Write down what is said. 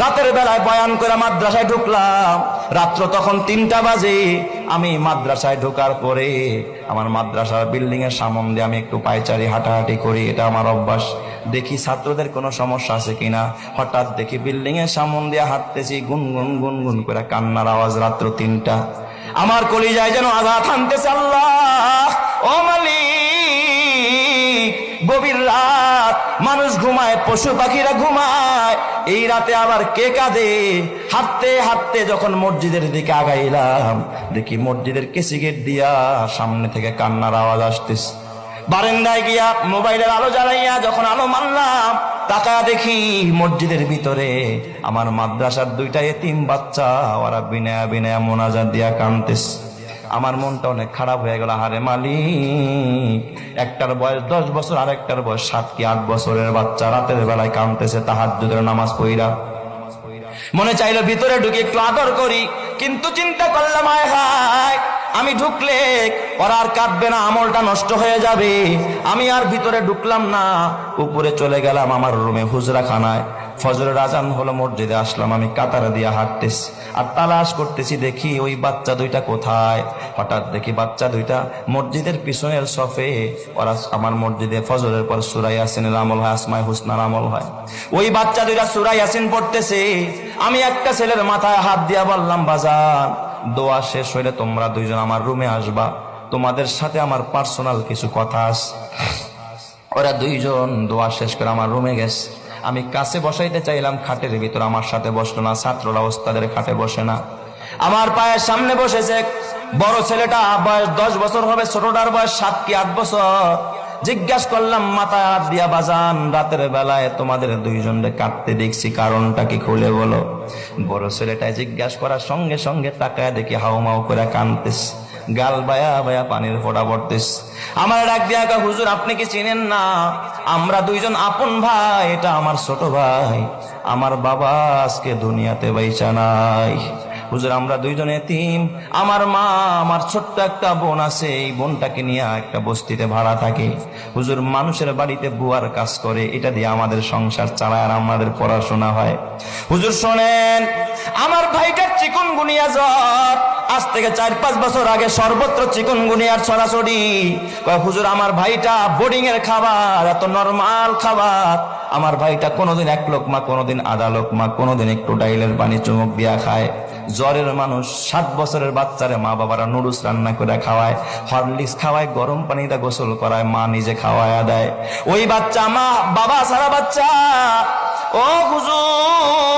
রাতের বেলায় বয়ান করে মাদ্রাসায় ঢুকলাম, রাত্র তখন 3টা বাজে। আমি মাদ্রাসায় ঢোকার পরে আমার মাদ্রাসার বিল্ডিং এর সামনে দিয়ে আমি একটু পায়চারি হাঁটাহাঁটি করি, এটা আমার অভ্যাস। দেখি ছাত্রদের কোনো সমস্যা আছে কিনা। হঠাৎ দেখি বিল্ডিং এর সামনে দিয়ে হাঁটতেছি, গুনগুন গুনগুন করে কান্নার আওয়াজ। রাত্র 3টা, আমার কলিজায় যেন আঘাত হানতেছে। আল্লাহ, ও মালিক, গভীর রাত, মানুষ ঘুমায়, পশু পাখিরা ঘুমায়, এই রাতে আবার কে কাঁদে? হাঁটতে হাঁটতে যখন মসজিদের দিকে আগাইলাম, দেখি মসজিদের কেসি গেট দিয়া সামনে থেকে কান্নার আওয়াজ আসতেছে। বারান্দায় গিয়া মোবাইলের আলো জ্বালাইয়া যখন আলো মানলাম, তাকায়া দেখি মসজিদের ভিতরে আমার মাদ্রাসার 2টা এতিম বাচ্চা, ওরা বিনয়া বিনয়া মোনাজাত দিয়া কাঁদতেছে। আমার মনটা অনেক খারাপ হয়ে গেল। আরে মালিক, একটার বয়স 10 বছর, আর একটার বয়স 7 কি 8 বছরের বাচ্চা, রাতের বেলায় কাঁদতেছে তাহাজ্জুদের নামাজ পড়া। মনে চাইলো ভিতরে ঢুকে একটু আদর করি, কিন্তু চিন্তা করলাম আয় হায়, আমি ঢুকলে ওরা আর কাঁদবে না, আমলটা নষ্ট হয়ে যাবে। আমি আর ভিতরে ঢুকলাম না, উপরে চলে গেলাম আমার রুমে, হুজরাখানায়। ফজরের আজান হলো, মসজিদে আসলাম। আমি কাতারে দিয়ে হাঁটতেছি আর তালাশ করতেছি, দেখি ওই বাচ্চা 2টা কোথায়। হঠাৎ দেখি বাচ্চা 2টা মসজিদের পিছনের সফে, ওরা আমার মসজিদে ফজরের পর সূরা ইয়াসিনের আমল হয়, আসমায়ে হুসনার আমল হয়। ওই বাচ্চা 2টা সূরা ইয়াসিন পড়তেছে। আমি একটা ছেলের মাথায় হাত দিয়া বললাম, বাজান, দোয়া শেষ হইলে তোমরা 2জন আমার রুমে আসবা, তোমাদের সাথে আমার পার্সোনাল কিছু কথা আছে। ওরা 2জন দোয়া শেষ করে আমার রুমে গেছে। আমি কাছে বসাইতে চাইলাম খাটের ভিতর, আমার সাথে বসলো না। ছাত্ররা ওস্তাদের খাটে বসে না, আমার পায়ের সামনে বসেছে। বড় ছেলেটা বয়স 10 বছর হবে, ছোটটার বয়স 7 কি 8 বছর। জিজ্ঞাসা করলাম মাথায় হাত দিয়া, বাজান, রাতের বেলায় তোমাদের 2জনকে কাঁদতে দেখছি, কারণটা কি খুলে বলো। বড় ছেলেটা জিজ্ঞাসা করার সঙ্গে সঙ্গে তাকায় দেখি হাউমাউ করে কাঁদতেছে, গাল বায়া বায়া পানির ফোঁটা পড়তেছে। আমার ডাক দিয়া, হুজুর আপনি কি চিনেন না? আমরা 2জন আপন ভাই, এটা আমার ছোট ভাই, আমার বাবা আজকে দুনিয়াতে বাইচা নাই। হুজুর আমরা 2জন এতিম, আমার মা, আমার ছোট্ট একটা বোন আছে, এই বোনটাকে নিয়ে একটা বস্তিতে ভাড়া থাকে। হুজুর মানুষের বাড়িতে বুয়ার কাজ করে, এটা দিয়ে আমাদের সংসার চালায় আর আমাদের পড়াশোনা হয়। হুজুর শোনেন, আমার ভাইটার চিকুনগুনিয়া জ্বর, আজ থেকে 4-5 বছর আগে সর্বত্র চিকুনগুনিয়ার ছড়াছড়ি। হুজুর আমার ভাইটা বোর্ডিং এর খাবার, এত নরমাল খাবার, আমার ভাইটা কোনোদিন 1 লোকমা, কোনোদিন আধা লোকমা, কোনোদিন একটু ডাইলের পানি চুমুক দিয়া খায়। জ্বরের মানুষ 7 বছরের বাচ্চারে মা বাবারা নুডলস রান্না করে খাওয়ায়, হরলিক্স খাওয়ায়, গরম পানিতে গোসল করায়, মা নিজে খাওয়ায়া দেয়। ওই বাচ্চা মা বাবা সারা বাচ্চা। ও হুজুর